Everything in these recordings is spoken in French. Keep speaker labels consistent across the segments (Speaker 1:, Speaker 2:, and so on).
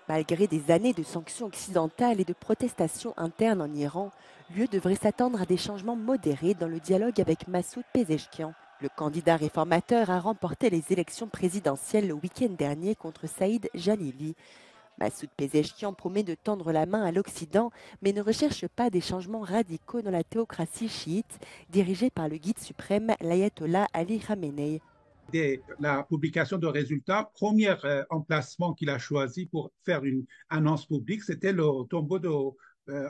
Speaker 1: Malgré des années de sanctions occidentales et de protestations internes en Iran, l'UE devrait s'attendre à des changements modérés dans le dialogue avec Massoud Pezeshkian. Le candidat réformateur a remporté les élections présidentielles le week-end dernier contre Saïd Jalili. Massoud Pezeshkian promet de tendre la main à l'Occident, mais ne recherche pas des changements radicaux dans la théocratie chiite, dirigée par le guide suprême, l'ayatollah Ali Khamenei.
Speaker 2: Dès la publication de résultats, premier emplacement qu'il a choisi pour faire une annonce publique, c'était le tombeau de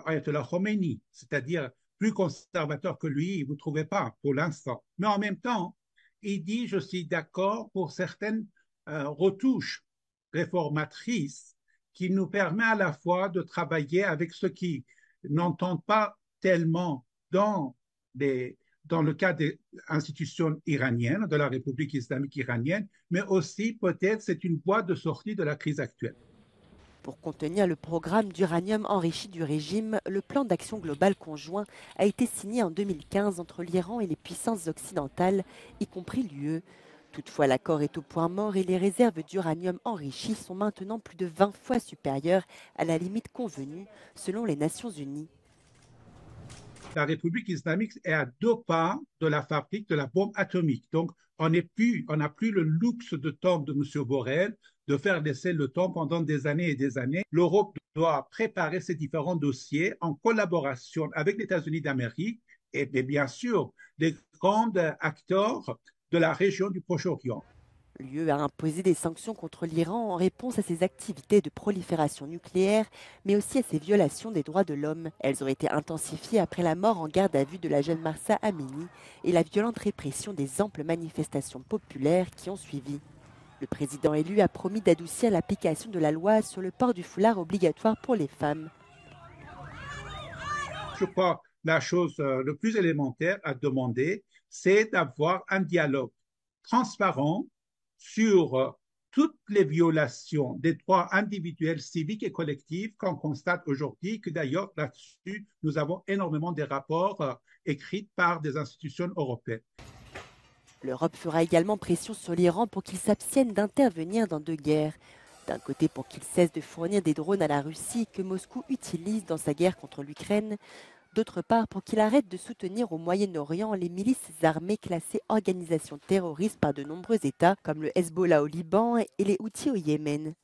Speaker 2: Ayatollah Khomeini, c'est-à-dire plus conservateur que lui, vous ne trouvez pas pour l'instant. Mais en même temps, il dit, je suis d'accord pour certaines retouches réformatrices qui nous permettent à la fois de travailler avec ceux qui n'entendent pas tellement des, dans le cas des institutions iraniennes, de la République islamique iranienne, mais aussi peut-être c'est une voie de sortie de la crise actuelle.
Speaker 1: Pour contenir le programme d'uranium enrichi du régime, le plan d'action global conjoint a été signé en 2015 entre l'Iran et les puissances occidentales, y compris l'UE. Toutefois, l'accord est au point mort et les réserves d'uranium enrichi sont maintenant plus de 20 fois supérieures à la limite convenue, selon les Nations Unies.
Speaker 2: La République islamique est à 2 pas de la fabrique de la bombe atomique. Donc, on n'a plus le luxe de temps de M. Borrell de faire laisser le temps pendant des années et des années. L'Europe doit préparer ces différents dossiers en collaboration avec les États-Unis d'Amérique et bien sûr les grands acteurs de la région du Proche-Orient.
Speaker 1: L'UE a imposé des sanctions contre l'Iran en réponse à ses activités de prolifération nucléaire, mais aussi à ses violations des droits de l'homme. Elles ont été intensifiées après la mort en garde à vue de la jeune Marsa Amini et la violente répression des amples manifestations populaires qui ont suivi. Le président élu a promis d'adoucir l'application de la loi sur le port du foulard obligatoire pour les femmes.
Speaker 2: Je crois que la chose le plus élémentaire à demander, c'est d'avoir un dialogue transparent sur toutes les violations des droits individuels, civiques et collectifs qu'on constate aujourd'hui, que d'ailleurs là-dessus, nous avons énormément de rapports écrits par des institutions européennes.
Speaker 1: L'Europe fera également pression sur l'Iran pour qu'il s'abstienne d'intervenir dans deux guerres. D'un côté pour qu'il cesse de fournir des drones à la Russie que Moscou utilise dans sa guerre contre l'Ukraine, d'autre part pour qu'il arrête de soutenir au Moyen-Orient les milices armées classées organisations terroristes par de nombreux États comme le Hezbollah au Liban et les Houthis au Yémen.